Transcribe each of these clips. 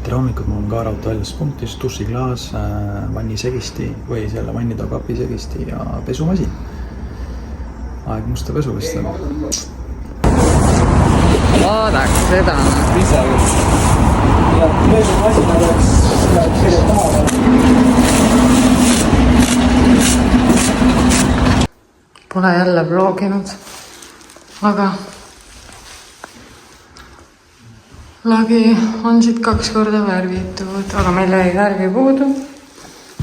tere hommikut, mul on kaarauto väljas punktis, dušiklaas, vannisegisti või selle vannitoakapi segisti ja pesumasin. Aeg musta pesu vist on. Vaadaks seda. Ja pesumasina peaks selle taha. Pole jälle vloginud, aga lagi on siit 2 korda värvitud, aga meil jäi värvi puudu.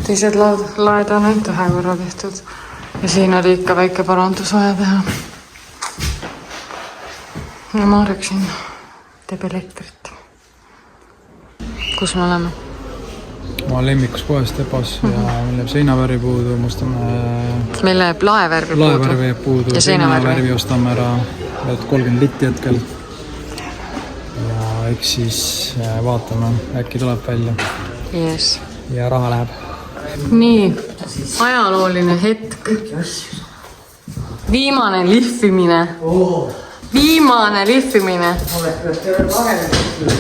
Teised laed on ainult 1 korra tehtud ja siin oli ikka väike parandus vaja teha. Ja Marek siin teeb elektrit. Kus me oleme? Ma olen lemmikus kohas Tepos ja meil jääb seinavärvi puudu, mustame... Meil jääb laevärvi puudu ja seinavärvi ostame ära 30 litti hetkel. Ja eks siis vaatame, äkki tuleb välja. Yes. Ja raha läheb. Nii, ajalooline hetk. Viimane lihvimine. Viimane lihvimine.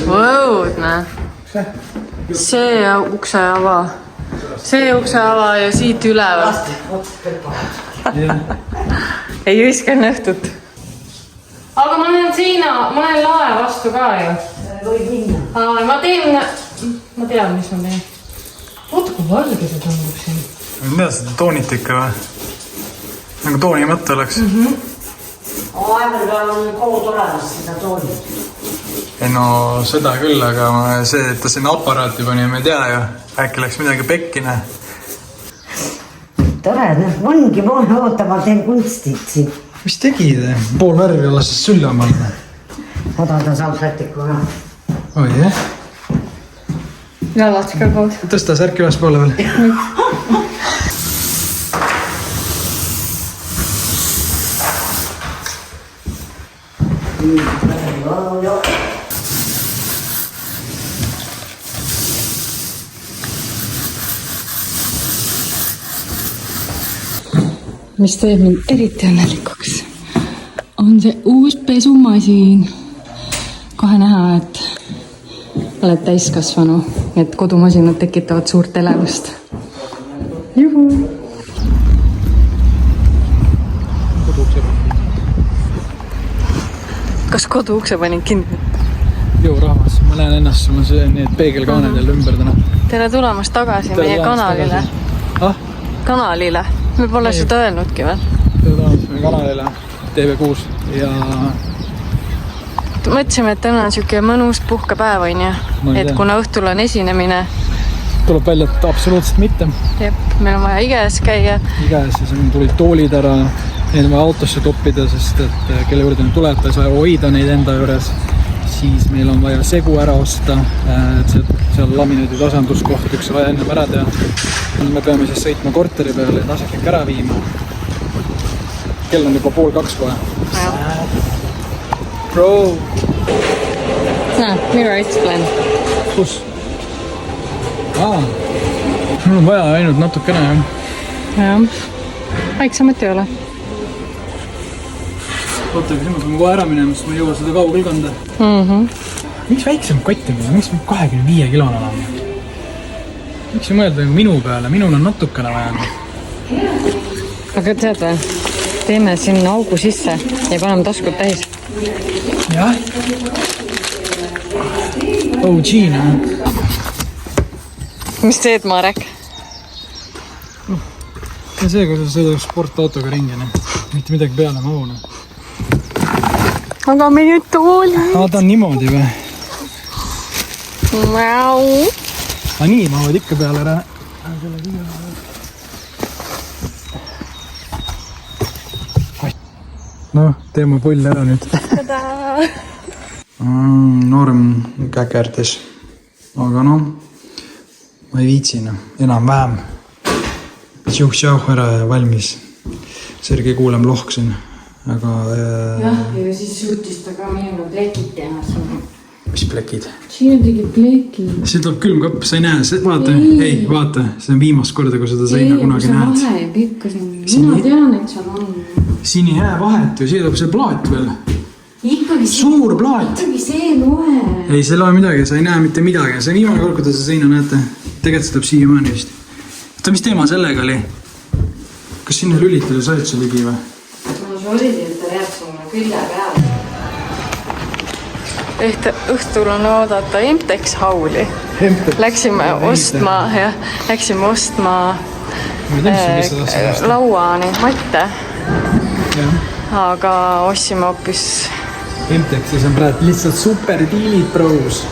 Võudne. See ukse ava. See ukse ava ja siit üleval. Ei viskan õhtut. Aga ma näen seina, ma näen lae vastu ka ju. Võib minna. Ma tean, mis ma teen. Oot, kui valge see tundub siin. Mida seda toonit ikka või? Nagu tooni mõtte oleks. Aeval on kood olemas seda toonit. Ei no seda küll, aga see, et ta sinna aparaati pani, me ei tea ju. Äkki läks midagi pekkine. Tore, ongi poole ootama teen kunstit siin. Mis tegid? Pool värvi alles sülle omaline. Odada saab sätikuga. Oi, jah? Jalad ka koos. Tõsta särk üles poole veel. Mis teeb mind eriti õnnelikuks, on see uus pesumasin. Kohe näha, et oled täiskasvanu, et kodumasinad tekitavad suurt elevust. Juhu! Kas koduukse panin kinni? Joo rahvas, ma näen ennast sulle need peegelkaanedel ümber täna. Tere tulemast tagasi meie kanalile. Kanalile. Me pole seda öelnudki veel. Tere tulemast meie kanalile TV6 ja... Mõtlesime, et täna on siuke mõnus puhkepäev on ja, et kuna õhtul on esinemine. Tuleb välja, et absoluutselt mitte. Jep, meil on vaja IGS käia. IGS ja siin tulid toolid ära, neid on vaja autosse toppida, sest et kelle juurde nüüd tuleb, ta ei saa hoida neid enda juures. Siis meil on vaja segu ära osta, et seal laminaadi tasanduskoht üks vaja ennem ära teha. Me peame siis sõitma korteri peale ja tasaklik ära viima. Kell on juba 1:30 kohe. Bro! Mirror X-Plan. Kus? Mul on vaja ainult natukene, jah. Jah. Väiksemat ei ole. Oota, aga ma pean kohe ära minema, sest ma ei jõua seda kaugel kanda. Miks väiksem kott on? Miks 25 kilona olema? Miks ei mõelda minu peale? Minul on natukene vaja. Aga tead või? Teeme sinna augu sisse ja paneme taskut täis. Jah. OG, noh. Mis teed, Marek? Ja see, kui sa sõidad sportautoga ringi, mitte midagi peale mahune. Aga meie tooli. Ta on niimoodi või? Mäu. Nii, mahuvad ikka peale ära. No, teeme pull ära nüüd. Norm käkerdes. Aga noh, ma ei viitsina. Enam-vähem. Tšauh ära ja valmis. Sergei kuulem lohksin. Aga... Jah, ja siis suutis ta ka minuga plekid teha siin. Mis plekid? Siin on tegid plekid. See tuleb külmkapp, sa ei näe. Vaata, ei, vaata. See on viimast korda, kui seda seina kunagi näed. Ei, vahe jääb ikka siin. Mina tean, et seal on. Siin ei jää vahet ju, siia tuleb see plaat veel. Ikkagi suur plaat. see loe. Ei, see loe midagi, sa ei näe mitte midagi. See on viimane kord, kui te seda seina näete. Tegelikult seda siiamaani vist. Oota, mis teema sellega oli? Kas sinna lülitada said sa ligi või? No see oligi, et ta jääb sinna külje peale. Ehk õhtul on oodata Emtex hauli. Läksime ostma laua neid matte. Aga ostsime hoopis Emtexis on praegu lihtsalt super diilid pros.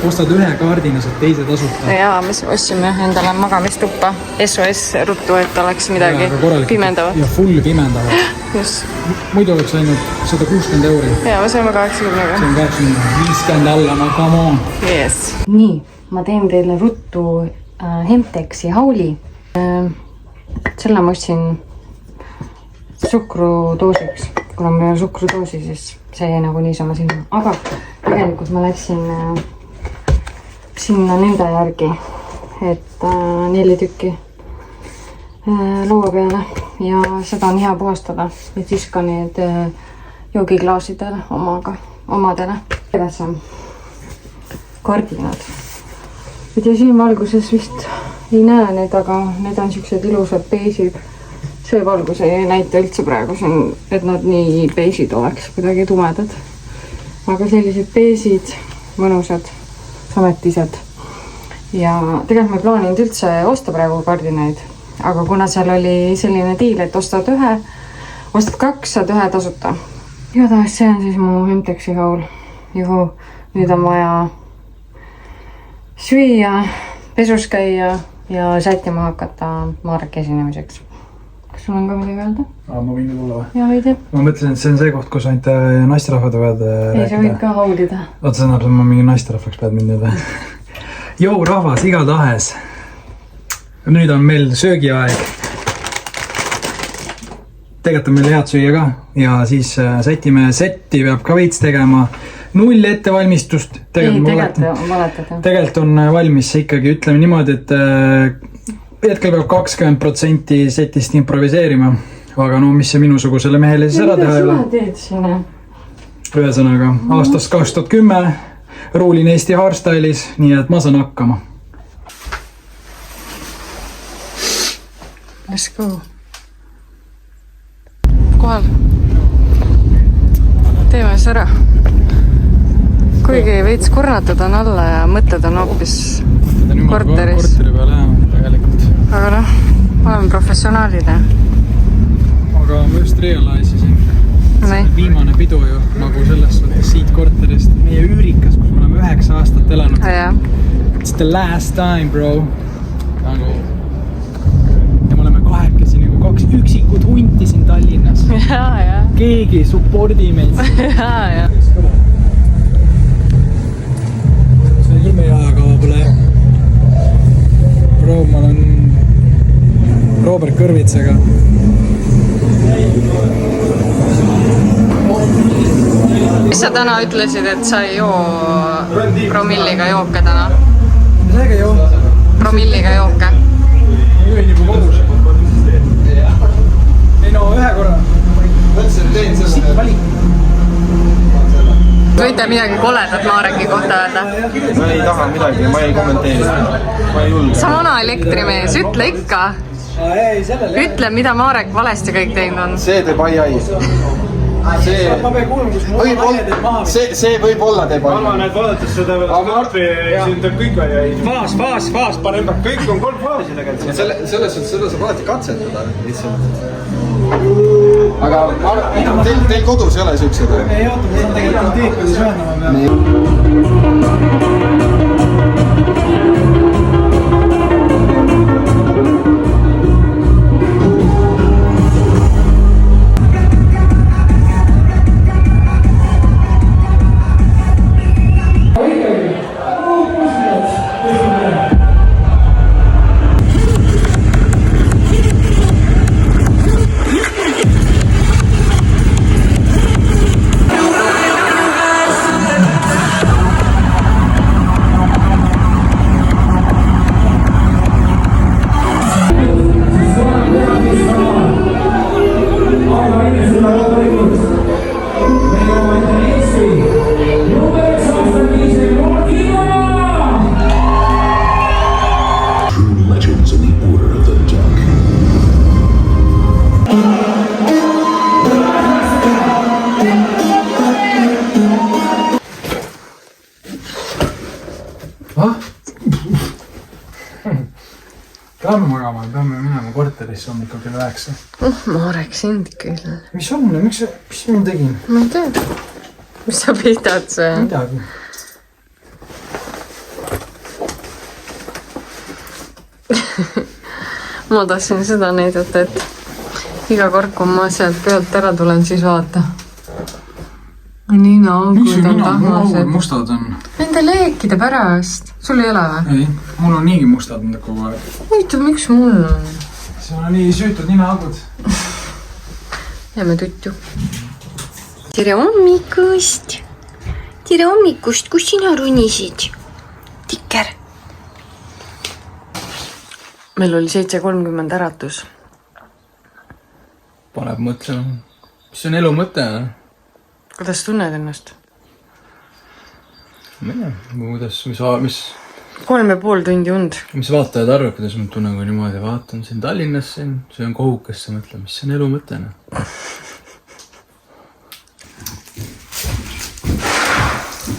Ostad ühe kaardina, saad teise tasuta. Jaa, me ostsime endale magamistuppa SOS ruttu, et oleks midagi pimendavat. Ja full pimendavat. Just. Muidu oleks ainult 160 €. Jaa, me saime 80. See on 80, 50 alla, no come on. Yes. Nii, ma teen teile ruttu Emtexi hauli. Selle ma ostsin suhkrudoosiks. Kuna meil on suhkrudoosi, siis see jäi nagu niisama sinna. Aga tegelikult ma läksin sinna nende järgi, et 4 tükki laua peale ja seda on hea puhastada. Et siis ka need joogiklaasidele omadele. Edasi kardinad. Et ja siin valguses vist ei näe need, aga need on siuksed ilusad beisid. See valgus ei näita üldse praegu siin, et nad nii beisid oleks, kuidagi tumedad. Aga sellised beisid, mõnusad, sametised. Ja tegelikult ma ei plaaninud üldse osta praegu kardinaid, aga kuna seal oli selline diil, et ostad 2, saad 1 tasuta. Igatahes see on siis mu Emtexi haul. Juhu, nüüd on vaja süüa, pesus käia ja sättima hakata Marek esinemiseks. Kas sul on ka midagi öelda? Ma võin ka tulla või? Jaa, võid jah. Ma mõtlesin, et see on see koht, kus ainult naisterahvad võivad rääkida. Ei, sa võid ka haulida. Oota, see näeb, et ma mingi naisterahvaks pead mind nüüd. Jou rahvas, igatahes. Nüüd on meil söögiaeg. Tegelikult on meil head süüa ka. Ja siis setti peab ka veits tegema. 0 ettevalmistust. Tegelikult on valmis see ikkagi, ütleme niimoodi, et hetkel peab 20% setist improviseerima, aga no mis see minusugusele mehele siis ära teha ei ole. Ühesõnaga, aastast 2010 ruulin Eesti hardstyle'is, nii et ma saan hakkama. Let's go. Kohal. Teeme siis ära. Kuigi veits kurnatud on alla ja mõtted on hoopis korteris. Korteri peale jääma tegelikult. Aga noh, ma olen professionaalide. Aga ma just realise'isin. Viimane pidu ju, nagu selles suhtes siit korterist. Meie üürikas, kus me oleme 9 aastat elanud. It's the last time, bro. Ja me oleme kahekesi nagu 2 üksikud hunti siin Tallinnas. Keegi suppordi meid. See ilmejaakava pole. Bro, ma olen Robert Kõrvitsaga. Mis sa täna ütlesid, et sa ei joo promilliga jooke täna? Misega joo? Promilliga jooke. Jõin juba kodus. Ei no, ühe korra. Siit valik. Võite midagi koledat Mareki kohta öelda? Ma ei taha midagi, ma ei kommenteeri. Ma ei julge. Sa vana elektrimees, ütle ikka. Ütle, mida Marek valesti kõik teinud on. See teeb ai-ai. See võib olla teeb ai-ai. Alma näed vaadates seda kaartri, siin teeb kõik ai-ai. Faas, pane ümber. Kõik on 3 faasi tegelikult. Selles suhtes seda saab alati katsetada lihtsalt. Aga teil kodus ei ole siuksed? Ei oota, ma saan tegelikult teed, kuidas ühendama peab. Lähme magama, peame minema korterisse hommikul kell 9. Marek, sind küll. Mis on? Mis ma tegin? Ma ei tea. Mis sa pidad see? Midagi. Ma tahtsin seda näidata, et iga kord, kui ma sealt pealt ära tulen, siis vaata. Ninaaugud on tahmased. Mustad on? Nende leekide pärast. Sul ei ole või? Ei, mul on niigi mustad kogu aeg. Huvitav, miks mul on? See on nii süütud ninaaugud. Jääme tuttu. Tere hommikust! Tere hommikust, kus sina runisid? Tikker. Meil oli 7:30 äratus. Paneb mõtlema. Mis on elu mõte? Kuidas tunned ennast? Ma ei tea, mis 3,5 tundi und. mis vaatajad arvab, kuidas ma tunnen, kui niimoodi vaatan siin Tallinnas, see on kohukesse, mõtlen, mis see on elu mõtena.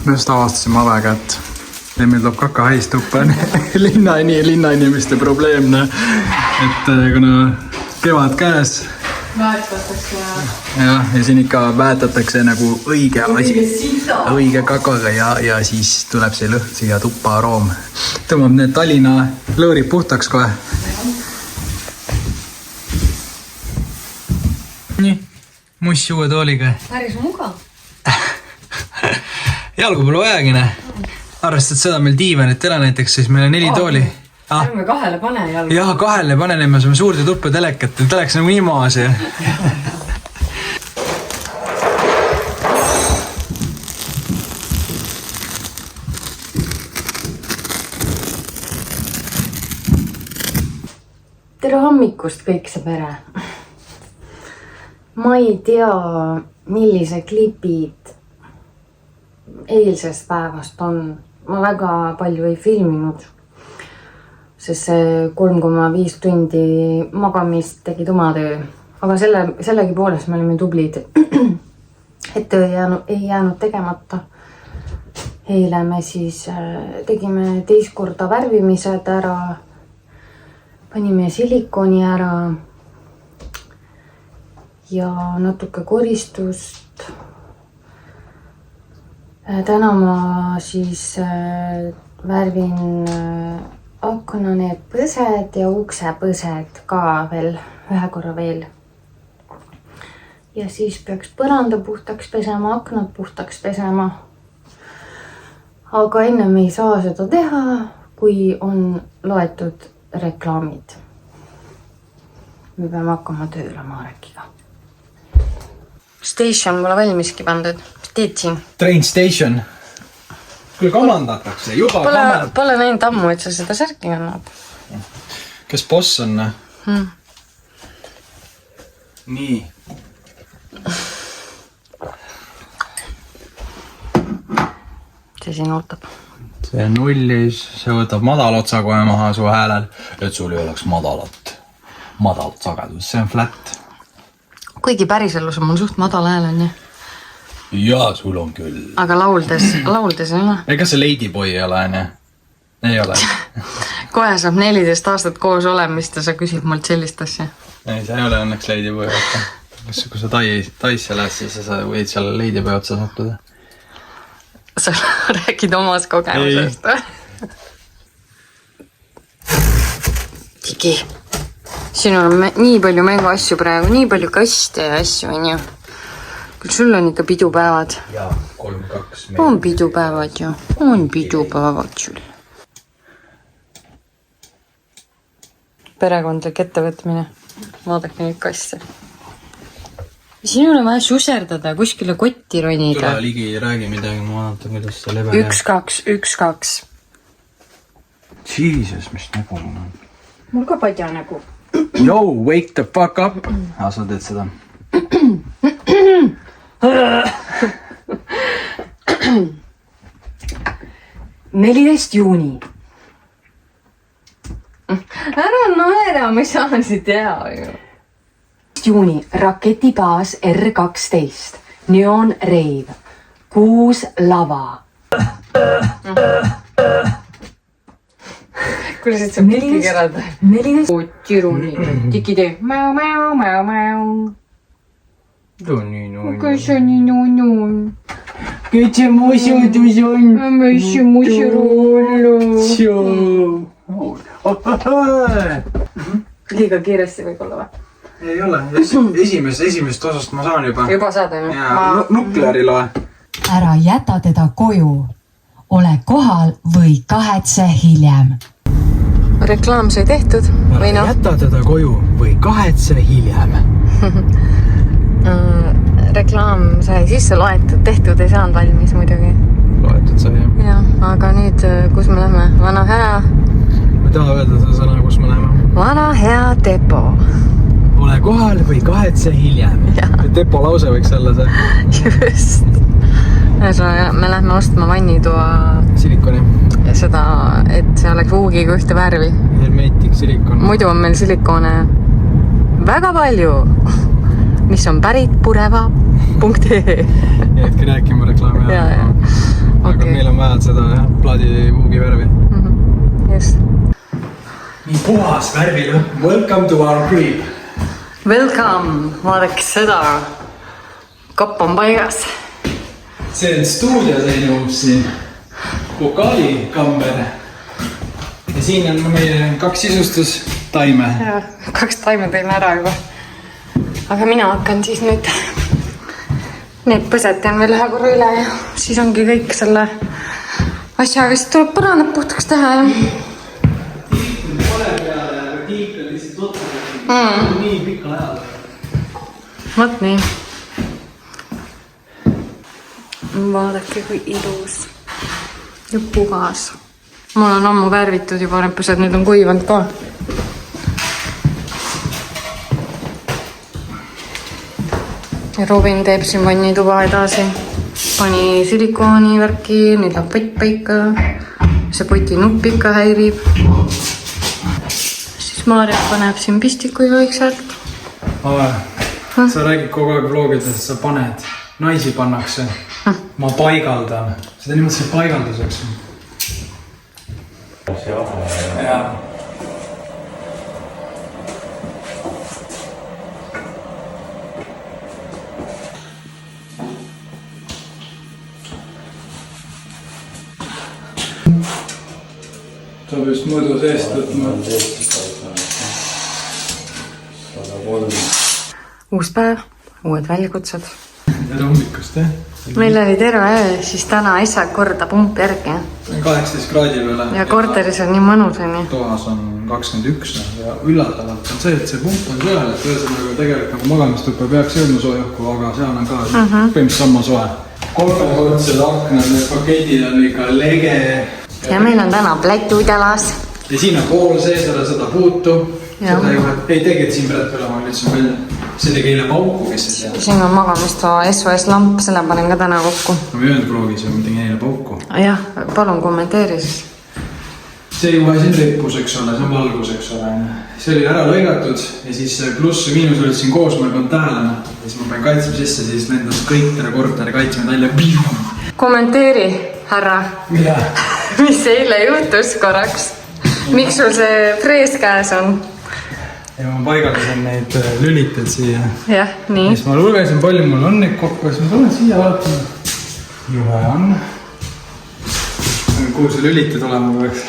Me just avastasime Avega, et meil tuleb kakahais tuppa linnainimeste probleemne, et kuna kevad käes Väetatakse ja siin ikka väetatakse nagu õige kakaga ja siis tuleb see lõhn siia tuppa aroom. Tõmbab need Tallinna lõõrid puhtaks kohe. Nii, muss uue tooliga. päris mugav. Jalgu pole vajagine. Arvestad seda meil diivanit ei ole näiteks, siis meil on 4 tooli. Ärme 2 pane jalgu. Jah, 2 panen, me saame suurde tuppa telekat, et oleks nagu nii maas. Tere hommikust kõik see pere. Ma ei tea, millise klipid eilsest päevast on. Ma väga palju ei filminud, sest see 3,5 tundi magamist tegi oma töö. Aga sellegi poolest me olime tublid, et töö ei jäänud tegemata. Eile me siis tegime teist korda värvimised ära, panime silikoni ära ja natuke koristust. Täna ma siis värvin akna need põsed ja uksepõsed ka veel ühe korra veel. Ja siis peaks põranda puhtaks pesema, aknad puhtaks pesema. Aga enne me ei saa seda teha, kui on loetud reklaamid. Me peame hakkama tööle Marekiga. Station pole valmiski pandud. Mis teed siin? Train station. Küll kamandatakse, juba kamandatakse. Pole näinud ammu, et sa seda särki kannad. Kes boss on? Nii. See siin ootab. See nullis, see võtab madal otsa kohe maha su häälel, et sul ei oleks madalat sagedus, see on flat. Kuigi päriselus on mul suht madal hääl on, jah? Jaa, sul on küll. Aga lauldes ei ole. Ega see Ladyboy ei ole, on, jah? Ei ole. Kohe saab 14 aastat koos olemist ja sa küsid mult sellist asja. Ei, see ei ole õnneks Ladyboy. Kui sa Taisse lähed, siis sa võid seal Ladyboy otsa sattuda. Sa räägid omast kogemusest või? Tigi, sinul on nii palju mänguasju praegu, nii palju kaste ja asju, on ju. Küll sul on ikka pidupäevad. Jaa, 3-2. On pidupäevad ju, on pidupäevad sul. Perekondlik ettevõtmine. Vaadake neid kaste. Sinul on vaja suserdada, kuskile kotti ronida. Tule ligi, räägi midagi, ma vaatan, kuidas see lebe 1-2. Jesus, mis nägu on. Mul ka padja nägu. Yo, wake the fuck up. Sa teed seda. 14 juuni. Ära naera, ma ei saa siit teha ju. Juuni, raketibaas R12, Neon Rave, 6 lava. kuule, siit saab pilki kerada. 14. Otiruni. Tikide. Mäu, mäu, mäu, mäu. Kas on nii nuu? Kõik see musutus on. Mis musurullu. Liiga kiiresti võib-olla või? Ei ole, esimest osast ma saan juba. Juba saad, jah? Ja Nuklari loe. Ära jäta teda koju. Ole kohal või kahetse hiljem. Reklaam sai tehtud või noh? Jäta teda koju või kahetse hiljem. Reklaam sai sisse loetud, tehtud ei saanud valmis muidugi. Loetud sai, jah. Jah, aga nüüd, kus me lähme? Vana hea? Ma ei taha öelda seda sõna, kus me läheme. Vana hea depo. Ole kohal või kahetse hiljem. Depo lause võiks olla see. Just. Me lähme ostma vannitoa Silikoni. ja seda, et see oleks vuugiga ühte värvi. Hermeetik silikon. Muidu on meil silikoone väga palju, mis on pärit pureva.ee. Jätke rääkima reklaami. Ja. Aga Okay. meil on vaja seda plaadi vuugi värvi. Just. Nii puhas värvilõhn. Welcome to our crib. Welcome, vaadake seda. Kopp on paigas. See on stuudios ainult siin vokaalikamber. Ja siin on meie 2 sisustustaime. Ja, 2 taime teeme ära juba. Aga mina hakkan siis nüüd need põsetan veel ühe korra üle ja siis ongi kõik selle asjaga, siis tuleb põranad puhtaks teha ja... Nii pikal ajal. Vot nii. Vaadake kui ilus ja puhas. Mul on ammu värvitud juba need põsed, nüüd on kuivanud ka. Ja Robin teeb siin vannituba edasi. Pani silikooni värki, nüüd läheb pott paika. See poti nupp ikka häirib. Siis Maarja paneb siin pistiku ja vaikselt. Sa räägid kogu aeg vlogidest, sa paned. Naisi pannakse. Ma paigaldan. Seda niimoodi paigalduseks. Jaa. Saab just mõõdu seest võtma. Uus päev, uued väljakutsed. Tere hommikust, Meil oli terve öö, siis täna ise korda pump järgi. 18 kraadi peale. Ja korteris on nii mõnus, on toas on 21 ja üllatavalt on see, et see pump on soojal, et ühesõnaga tegelikult nagu magamistuppa peaks jõudma soojahku, aga seal on ka põhimõtteliselt sama soe. 3-kordsed aknad, need paketid on ikka lege. Ja meil on täna plätud jalas. Ja siin on pool sees, ära seda puutu. Jah. Seda ei tegelikult siin praegu üle, ma lihtsalt välja. See tegi eile pauku, kes ei tea. Siin on magamistoa SOS lamp, selle panen ka täna kokku. Ma ei öelnud proogis, aga ma tegin eile pauku. Jah, palun kommenteeri siis. See juba siin rippus, eks ole, see on valgus, eks ole. See oli ära lõigatud ja siis pluss ja miinus olid siin koos, ma ei pannud tähelema. Ja siis ma panin kaitsma sisse, siis lendas kõik tere korteri kaitsmed välja. Kommenteeri, härra. Mida? Mis eile juhtus korraks? Miks sul see frees käes on? Ja ma paigaldasin neid lüliteid siia. Jah, nii. Siis ma lugesin, palju mul on neid kokku ja siis ma tulen siia vaatama. Juhe on. Kuhu see lülitid olema peaks?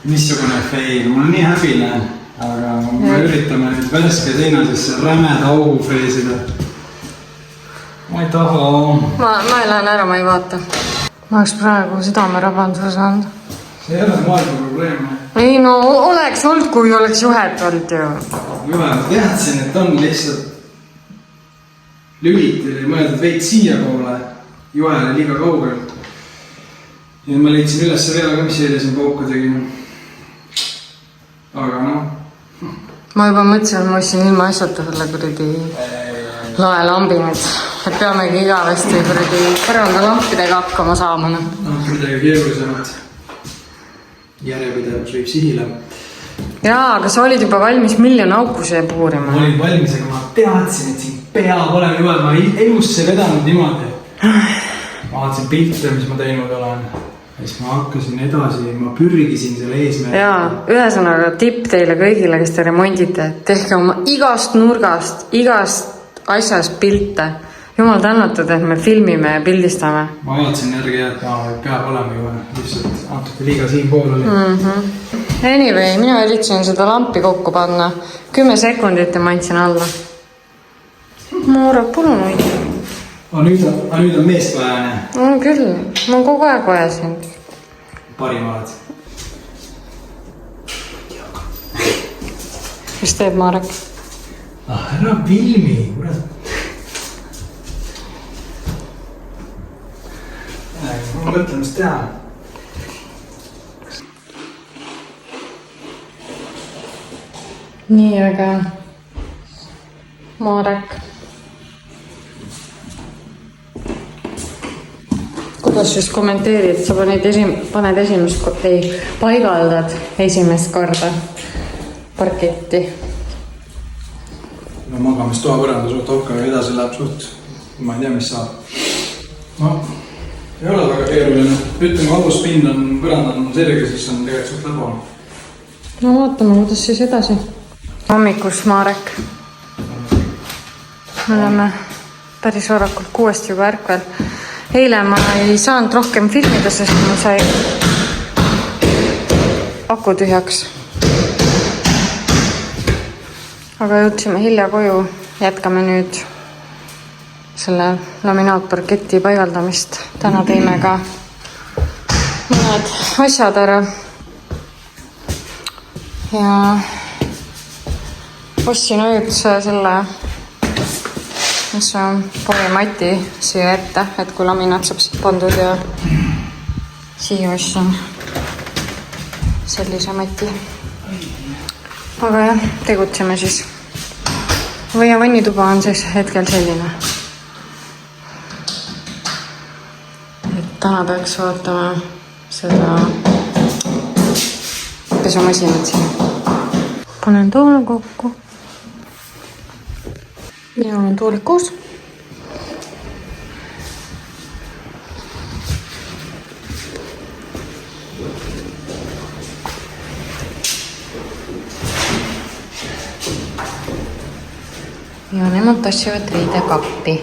Missugune fail, mul on nii häbile, aga me üritame nüüd värske seina sisse rämeda augu freesida. Ma ei taha. Ma lähen ära, ma ei vaata. Ma oleks praegu südamerabanduse saanud. See ei ole maailma probleem. Ei no, oleks olnud, kui oleks juhet olnud ju. Juhe, ma teadsin, et on lihtsalt lülitid oli mõeldud veid siia poole. Juhe oli liiga kaugel. Ja ma leidsin üles rea ka, mis eile siin pauku tegin. Aga noh. Ma juba mõtlesin, et ma võiksin ilma asjata selle kuradi laelambi nüüd. Et peamegi igavesti kuradi põrandalampidega hakkama saama. Midagi keerulisemat. Järjepidevus võib sihile. Jaa, aga sa olid juba valmis miljon auku siia puurima. Ma olin valmis, aga ma teadsin, et siin peab olema juhe. Ma elusse vedanud niimoodi. Ma vaatasin pilte, mis ma teinud olen. siis ma hakkasin edasi, ma pürgisin selle eesmärgi. Jaa, ühesõnaga tipp teile kõigile, kes te remondite, tehke oma igast nurgast, igast asjast pilte. Jumal tänatud, et me filmime ja pildistame. Ma vaatasin järgi, et peab olema juba lihtsalt natuke liiga siin pool oli. Anyway, mina üritasin seda lampi kokku panna. 10 sekundit ja ma andsin alla. Ma arvan, palun hoida. Nüüd on meest vaja. On küll, ma kogu aeg vaja sind. Parim oled. Mis teeb Marek? Ära filmi, kurat. Ma mõtlen, mis teha. Nii, aga Marek. Kuidas siis kommenteerid? Sa paigaldad esimest korda parketti. No magamistoa põranda suht ohkaga edasi läheb suht. Ma ei tea, mis saab. No, ei ole väga keeruline. Ütleme, aluspind on põranda on selge, siis on tegelikult suht lõbu. No vaatame, kuidas siis edasi. Hommikus Marek. Me oleme päris varakult 6 juba ärkvel. Eile ma ei saanud rohkem filmida, sest ma sai aku tühjaks. Aga jõudsime hilja koju. Jätkame nüüd selle laminaatparketi paigaldamist. Täna teime ka mõned asjad ära. Ja ostsin õiguse selle, mis on porimati siia ette, et kui laminaat saab siit pandud ja siia ostsin sellise mati. Aga jah, tegutseme siis. Või ja vannituba on siis hetkel selline. Et täna peaks vaatama seda pesumasinat siin. Panen toole kokku. Minul on tuulik koos. Ja nemad tassivad riidekappi.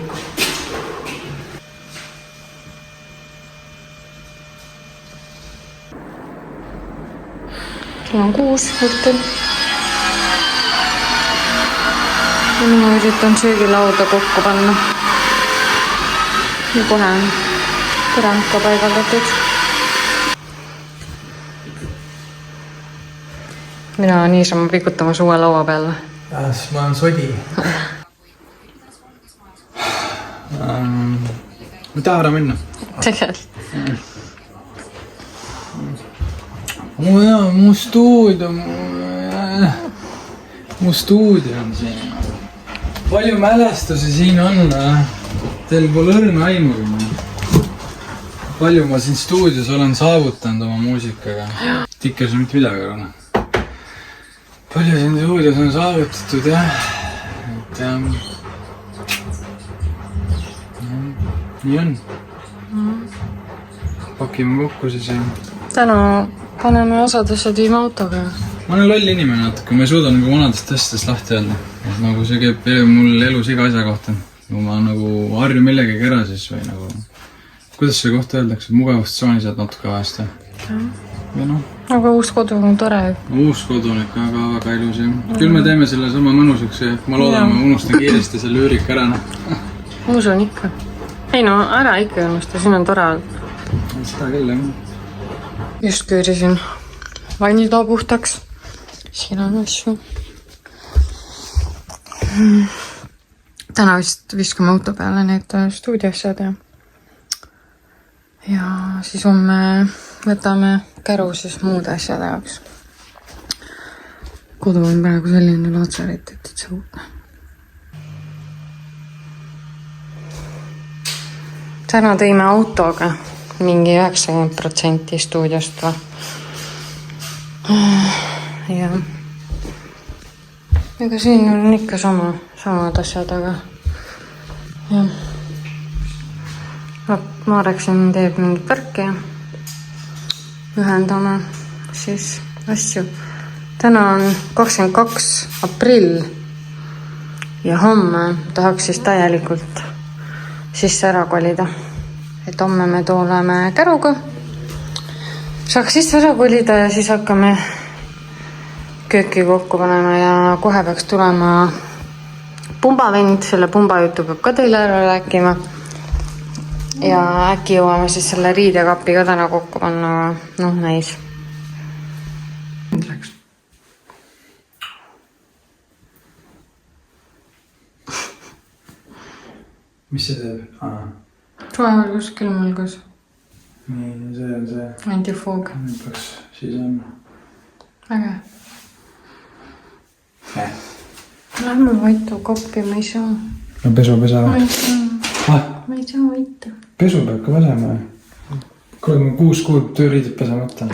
Siin on 6 õhtul. Ja mina üritan söögilauda kokku panna. Ja kohe on põrand ka paigaldatud. Mina olen niisama pikutamas uue laua peale. Siis ma olen sodi. Ma tahan ära minna. Tegelikult. Mu stuudio on siin. Palju mälestusi siin on. Teil pole õrna aimugi. Palju ma siin stuudios olen saavutanud oma muusikaga. Tikkas on mitte midagi arvana. Palju siin stuudios on saavutatud, jah. Et nii on. Pakime kokku siis. Täna paneme osad asjad viime autoga. Ma olen loll inimene natuke, ma ei suuda nagu vanadest asjadest lahti öelda. Nagu see käib mul elus iga asja kohta. Kui ma nagu harju millegagi ära siis või nagu... Kuidas see kohta öeldakse? Mugavustsooni saad natuke vahest. Aga uus kodu on tore. Uus kodu on ikka väga ilus. Küll me teeme selle sama mõnusaks ja ma loodan, ma unustan kiiresti selle üürika ära. Ma usun ikka. Ei no, ära ikka unusta, siin on tore. Seda küll, jah. Just küürisin vannitoa puhtaks. Siin on asju. Täna vist viskame auto peale need stuudiossad ja siis homme võtame käru siis muude asjade jaoks. Kodu on praegu selline laatsaret, et see uudne. Täna tõime autoga mingi 90% stuudiost või. Ja ega siin on ikka samad asjad, aga jah. Marek siin teeb mingit värki ja ühendame siis asju. Täna on 22. aprill ja homme tahaks siis täielikult sisse ära kolida. Et homme me tuleme käruga. Saaks sisse ära kolida ja siis hakkame kööki kokku panema ja kohe peaks tulema pumbavend. Selle pumba jutu peab ka teile ära rääkima. Ja äkki jõuame siis selle riidekapi ka täna kokku panna. Noh, näis. Mis see teeb? Soevalgus, külmvalgus. Nii, see on see. Antifoog. Nüüd peaks siis on. Äge. Lähme Vaitu koppi, ma ei saa. No pesu pesa. Ma ei saa. Ma ei saa Vaitu. Pesu peab ka pesema. 36 kuud tööriidid pesamata.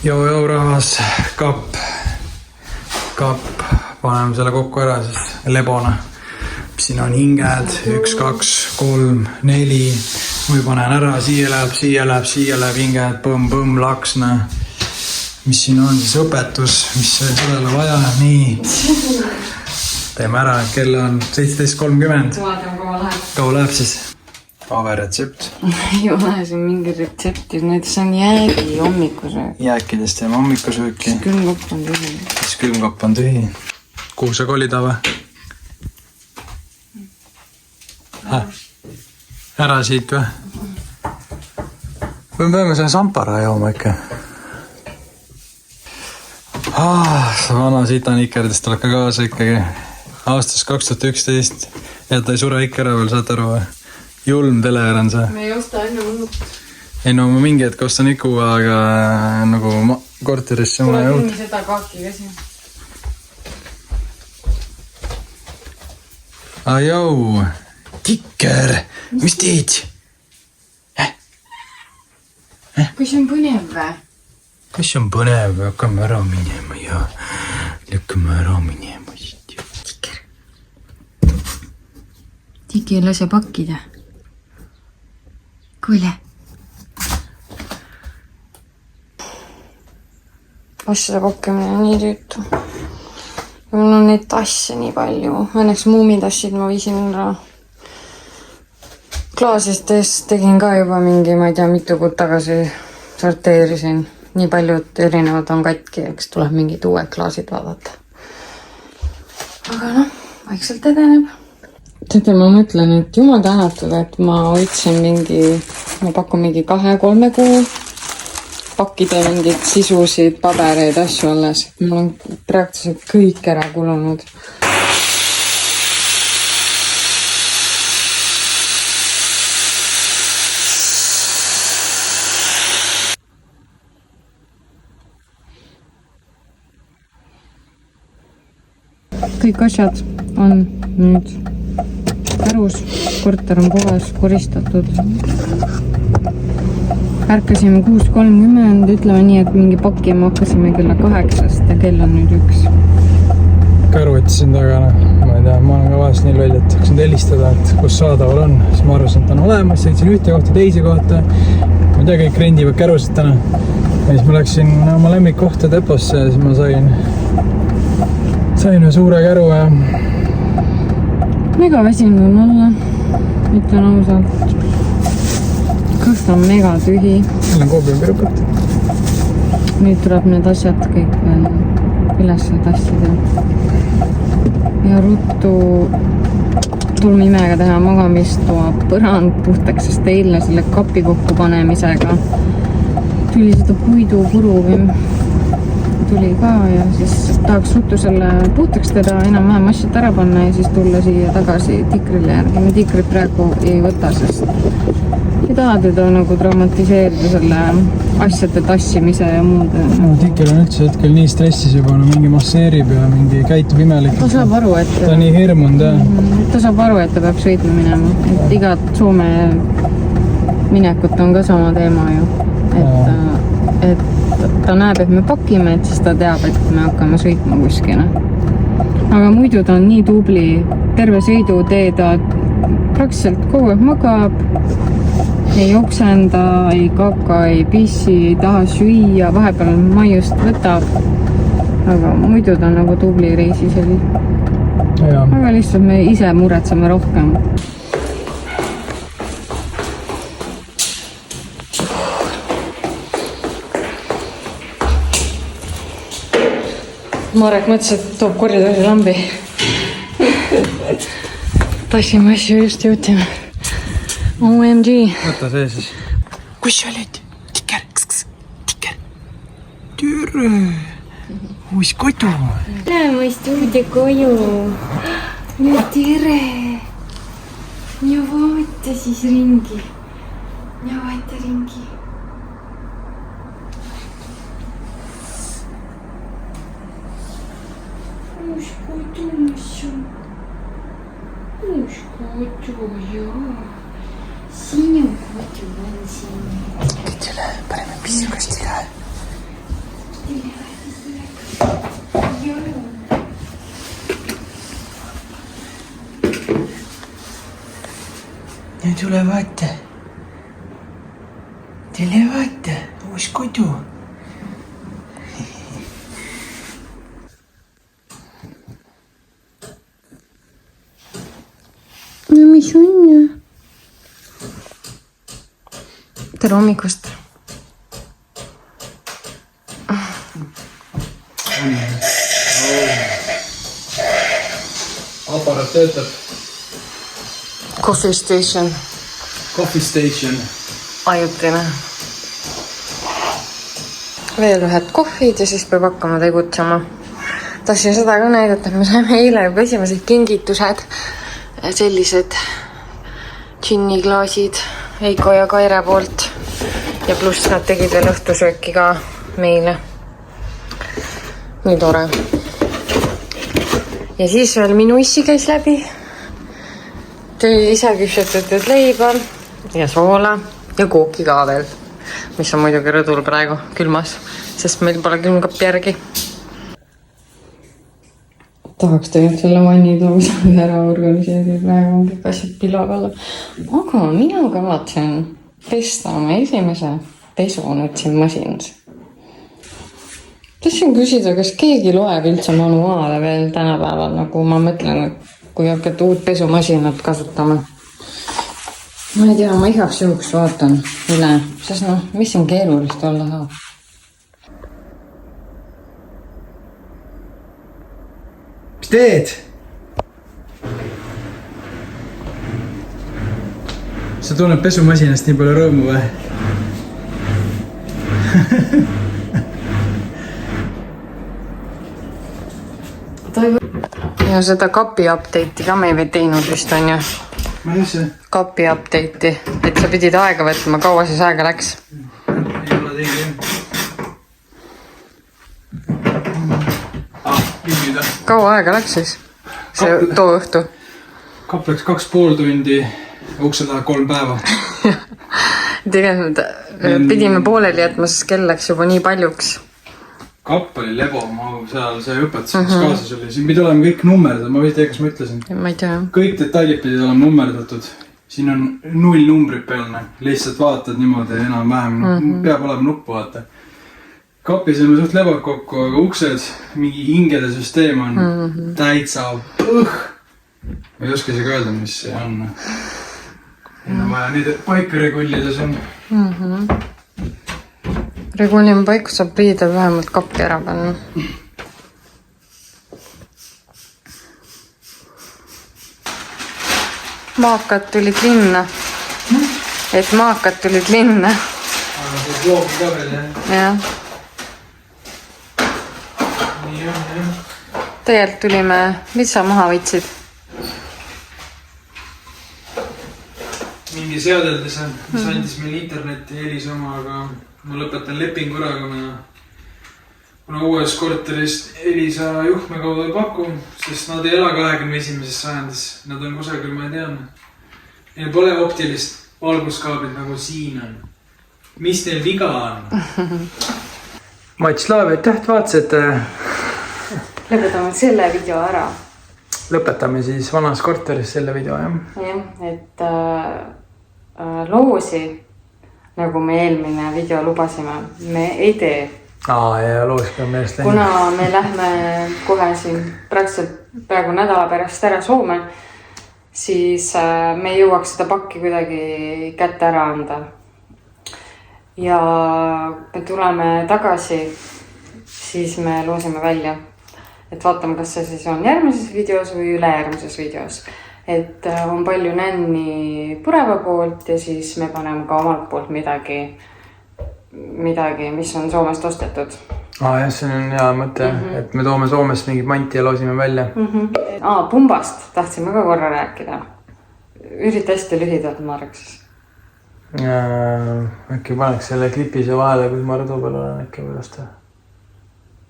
Joo, rahvas. Kapp. Paneme selle kokku ära siis lebona. Siin on hinged, 1, 2, 3, 4. Või panen ära, siia läheb hinged, põmm, laksne. Mis siin on siis õpetus, mis sellele vaja, nii. Teeme ära, kell on 17.30. Kaua läheb siis? Paverretsept. Ei ole siin mingi retsepti, näiteks on jäägi hommikusöök. Jääkidest teeme hommikusööki. Siis külmkopp on tühi. Kuhu sa kolida või? Ära siit või? Või me peame selle sampara jooma ikka. Vana sitanikerdest tuleb ka kaasa ikkagi. Aastast 2011. Ja ta ei sure ikka ära veel, saad aru või? Julm teleer on see. Me ei osta enne muud. Ei no ma mingi hetk ostan iku, aga nagu korterisse ma ei jõud. Tule seda kaaki käsi. Ajau, Kikker, mis teed? Kus on põnev või? Kus on põnev, hakkame ära minema ja lükkame ära minema. Kikker. Tiki ei lase pakkida. Kuule. Asjade pakkimine on nii tüütu. Mul on neid tasse nii palju. Õnneks muumitassid ma viisin ära. Klaasistes tegin ka juba mingi, ma ei tea, mitu kuud tagasi sorteerisin. Nii paljud erinevad on katki, eks tuleb mingid uued klaasid vaadata. Aga noh, vaikselt edeneb. Teate, ma mõtlen, et jumal tänatud, et ma hoidsin ma pakun mingi 2-3 kuu pakkida mingid sisusid, pabereid, asju alles. Mul on praktiliselt kõik ära kulunud. Kõik asjad on nüüd kärus, korter on puhas, koristatud. Ärkasime 6.30, ütleme nii, et mingi pakkima hakkasime kella 8 ja kell on nüüd 1. Käru võtsin tagana, ma ei tea, ma olen ka vahest nii välja, et hakkasin helistada, et kus saadaval on. Siis ma arvasin, et ta on olemas, sõitsin ühte kohta, teise kohta. Ma ei tea, kõik rendivad kärusid täna. Ja siis ma läksin oma lemmikkohta deposse ja siis ma sain ühe suure käru ja... Mega väsinud on olla, ütlen ausalt. Kõht on mega tühi. Meil on koobi pirukad. Nüüd tuleb need asjad kõik veel üles tassida. Ja ruttu tulmimega teha magamistoa põrand puhtaks, sest eilne selle kapi kokku panemisega tuli seda puidupuru tuli ka ja siis tahaks ruttu selle puhtaks teda enam-vähem asjad ära panna ja siis tulla siia tagasi tikrile järgi. Me tikrit praegu ei võta, sest ei taha teda nagu traumatiseerida selle asjade tassimise ja muude. No, tikil on üldse hetkel nii stressis juba, mingi masseerib ja mingi käitub imelik. Ta saab aru, et... Ta on nii hirmunud, jah. Ta saab aru, et ta peab sõitma minema. Et igat Soome minekut on ka sama teema ju. Et ta näeb, et me pakime, et siis ta teab, et me hakkame sõitma kuskile. Aga muidu ta on nii tubli. Terve sõidutee ta praktiliselt kogu aeg magab. Ei oksenda, ei kaka, ei pissi, ei taha süüa, vahepeal maiust võtab. Aga muidu ta on nagu tubli reisis oli. Aga lihtsalt me ise muretseme rohkem. Marek mõtles, et toob koridori lambi. Tassime asju just jõutime. OMG. Võta see siis. Kus sa oled? Tiker, tiker. Tere. Uus kodu. Lähme stuudio koju. No tere. Ja vaata siis ringi. Ja vaata ringi. Uus kodu, mis on. Uus kodu, jaa. Sinu kodu on siin. Tule, paneme pissukast üle. Ja tule vaata. Tule vaata, uus kodu. No mis on? Tere hommikust. Aparaat töötab. Coffee station. Coffee station. Ajutine. Veel ühed kohvid ja siis peab hakkama tegutsema. Tahtsin seda ka näidata, me saime eile juba esimesed kingitused. Sellised džinniklaasid Eiko ja Kaire poolt. Ja pluss nad tegid veel õhtusööki ka meile. Nii tore. Ja siis veel minu issi käis läbi. Tõi ise küpsetatud leiba ja soola ja kooki ka veel. Mis on muidugi rõdul praegu külmas, sest meil pole külmkappi järgi. Tahaks tegelikult selle vannitoomise ära organiseerida, praegu on kõik asjad pilavalla. Aga mina kavatsen pesta oma esimese pesu nüüd siin masinas. Tahtsin küsida, kas keegi loeb üldse manuaale veel tänapäeval, nagu ma mõtlen, et kui hakkad uut pesumasinat kasutama. Ma ei tea, ma igaks juhuks vaatan üle, sest mis siin keerulist olla saab. Mis teed? Sa tunned pesumasinast nii palju rõõmu või? Ja seda kapi update'i ka me ei teinud vist on ju. Ma ei see. Kapi update'i, et sa pidid aega võtma, kaua siis aega läks? Ei ole teinud. Nüüd. Kaua aega läks siis? See too õhtu? Kapp läks 2,5 tundi, ukse taha 3 päeva. Tegelikult pidime pooleli jätma, sest kell läks juba nii paljuks. Kapp oli lebo, seal see õpetus, mis kaasas oli. Siin pidi olema kõik nummerdad, ma ei tea, kas ma ütlesin. Ma ei tea. Kõik detailid pidid olema nummerdatud. Siin on 0 numbrit pealne. Lihtsalt vaatad niimoodi enam-vähem. Peab olema nuppu vaata. Kapis on suht lebad kokku, aga uksed, mingi hingede süsteem on täitsa õh. Ma ei oska isegi öelda, mis see on. Ja vaja neid paika regullida siin. Regullime paiku saab riidel vähemalt kappi ära panna. Maakad tulid linna. Et maakad tulid linna. Aga see loogi ka veel, jah? Jah. Nii on, jah. Tegelikult tulime, mis sa maha võtsid? Mingi seadeldise, mis andis meil interneti helisoma, aga ma lõpetan lepingu ära, kuna uues korteris Elisa juhtme kaudu ei paku, sest nad ei ela 21. sajandis. Nad on kusagil, ma ei tea. Neil pole optilist valguskaablit nagu siin on. Mis neil viga on? Matšlaav, aitäh, et vaatasite. Lõpetame selle video ära. lõpetame siis vanas korteris selle video, jah? Jah, et loosi, nagu me eelmine video lubasime, me ei tee. Ja loosi ka meelest läinud. Kuna me lähme kohe siin praegu nädala pärast ära Soome, siis me ei jõuaks seda pakki kuidagi kätte ära anda. Ja me tuleme tagasi, siis me loosime välja. Et vaatame, kas see siis on järgmises videos või ülejärgmises videos. Et on palju nänni Pureva poolt ja siis me paneme ka omalt poolt midagi, mis on Soomest ostetud. Jah, see on hea mõte, et me toome Soomest mingit manti ja loosime välja. Pumbast tahtsime ka korra rääkida. Ürita hästi lühidalt, Marek siis. Äkki paneks selle klipise vahele, kus ma rõdu peal olen äkki võidast.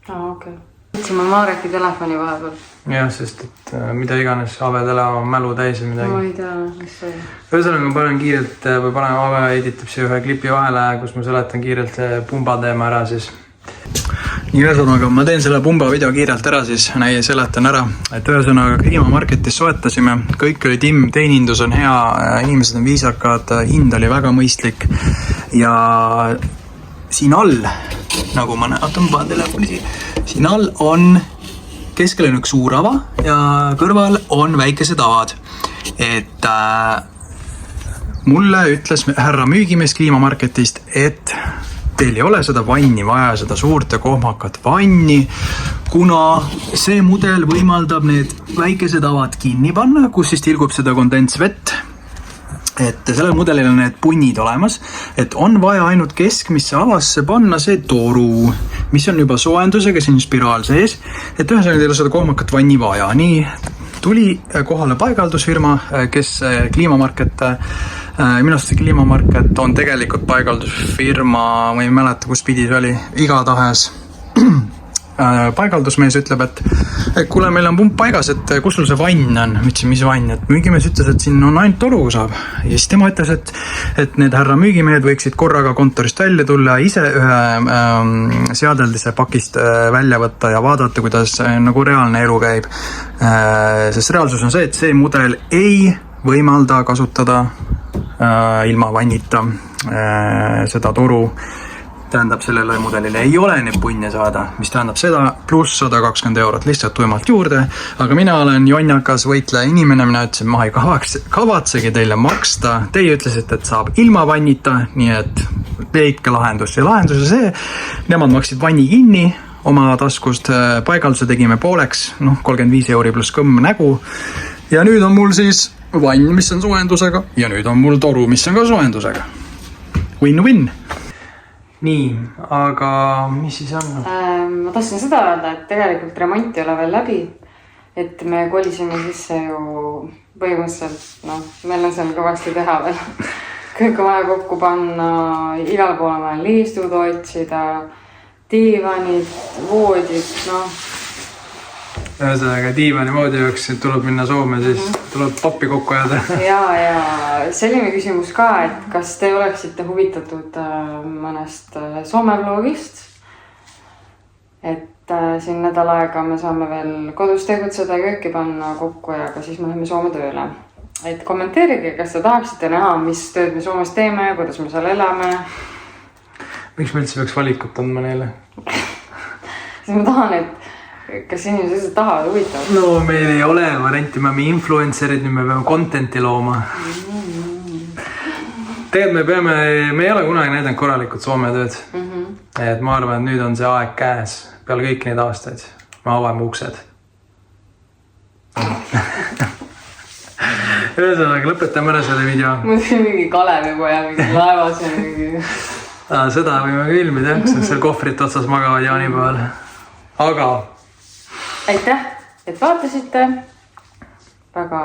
Okei. Võtsime Mareki telefoni vahepeal. Jah, sest et mida iganes Avedele on mälu täis või midagi. Ma ei tea, mis see. Ühesõnaga ma panen kiirelt või panen Ave editab siia ühe klipi vahele, kus ma seletan kiirelt pumba teema ära siis. Nii ühesõnaga ma teen selle pumba video kiirelt ära siis, seletan ära. Et ühesõnaga Kliimamarketis soetasime, kõik oli timm, teenindus on hea, inimesed on viisakad, hind oli väga mõistlik ja siin all, nagu ma näatan telefoni siin all on keskel on üks suur ava ja kõrval on väikesed avad. Et mulle ütles härra müügimees Kliimamarketist, et teil ei ole seda vanni vaja, seda suurt ja kohmakat vanni, kuna see mudel võimaldab need väikesed avad kinni panna, kus siis tilgub seda kondentsvett. Et sellel mudelil on need punnid olemas, et on vaja ainult keskmisse avasse panna see toru, mis on juba soojendusega, siin spiraal sees, et ühesõnaga teil on seda kohmakat vanni vaja. Nii tuli kohale paigaldusfirma, kes Kliimamarket, minu arust see Kliimamarket on tegelikult paigaldusfirma, ma ei mäleta, kus pidi see oli, igatahes paigaldusmees ütleb, et kuule, meil on pump paigas, et kus sul see vann on? Ütlesin, mis vann? Et müügimees ütles, et siin on ainult toru saab. Ja siis tema ütles, et need härra müügimehed võiksid korraga kontorist välja tulla ja ise ühe seadeldise pakist välja võtta ja vaadata, kuidas nagu reaalne elu käib. Sest reaalsus on see, et see mudel ei võimalda kasutada ilma vannita seda toru. Tähendab, sellele mudelile ei ole neid punne saada, mis tähendab seda pluss 120 € lihtsalt tuimalt juurde, aga mina olen jonnakas võitleja inimene, mina ütlesin, ma ei kavatsegi teile maksta, teie ütlesite, et saab ilma vannita, nii et leidke lahendus ja lahendus on see, nemad maksid vanni kinni oma taskust, paigalduse tegime pooleks, 35 € pluss kõmm nägu ja nüüd on mul siis vann, mis on soojendusega ja nüüd on mul toru, mis on ka soojendusega. Win-win! Nii, aga mis siis on? Ma tahtsin seda öelda, et tegelikult remont ei ole veel läbi. Et me kolisime sisse ju põhimõtteliselt, meil on seal kõvasti teha veel. Kõik on vaja kokku panna, igal pool on vaja liistud otsida, diivanid, voodid, Ühesõnaga diivani moodi jaoks, et tuleb minna Soome, siis tuleb pappi kokku ajada. Ja selline küsimus ka, et kas te oleksite huvitatud mõnest Soome vlogist, et siin nädal aega me saame veel kodus tegutseda ja kööki panna kokku ja ka siis me läheme Soome tööle. Et kommenteerige, kas te tahaksite näha, mis tööd me Soomes teeme ja kuidas me seal elame. Miks me üldse peaks valikut andma neile? Siis ma tahan, et kas inimesed tahavad huvitavad? No meil ei ole varianti, me oleme influencerid, nüüd me peame contenti looma. Tegelikult me ei ole kunagi näidanud korralikult Soome tööd. Et ma arvan, et nüüd on see aeg käes peale kõiki neid aastaid. Me avame uksed. Ühesõnaga, lõpetame ära selle video. Mul on mingi Kalevipoja, mingi laevas ja mingi... Seda võime ka ilmida, sest seal kohvrit otsas magavad jaanipäeval. Aga... Aitäh, et vaatasite. Väga...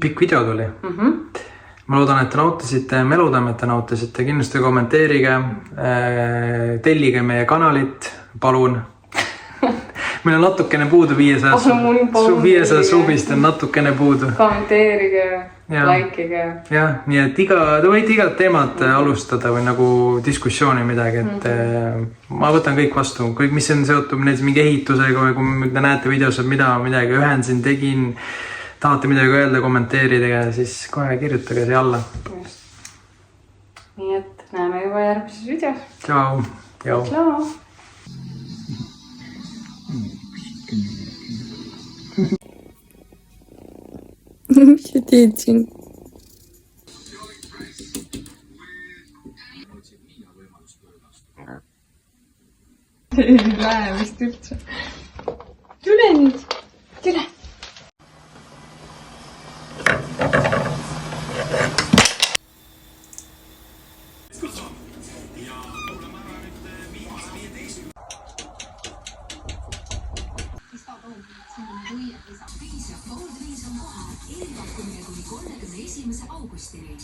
Pikk video tuli. Ma loodan, et te nautisite, me loodame, et te nautisite. Kindlasti kommenteerige, tellige meie kanalit, palun. meil on natukene puudu 500 subist on natukene puudu. Kommenteerige, likeige. Jah, nii et te võite igat teemat alustada või nagu diskussiooni midagi, et ma võtan kõik vastu. Kõik, mis on seotud näiteks mingi ehitusega või kui te näete videos, et midagi ühendasin, tegin, tahate midagi öelda, kommenteerida, siis kohe kirjutage siia alla. Nii et näeme juba järgmises videos. Ciao. Ciao. Mis sa teed siin? See ei lähe vist üldse. Tule nüüd. Tule. Piisav pooltäis on kohal eelpakkumine kuni 31. augustini.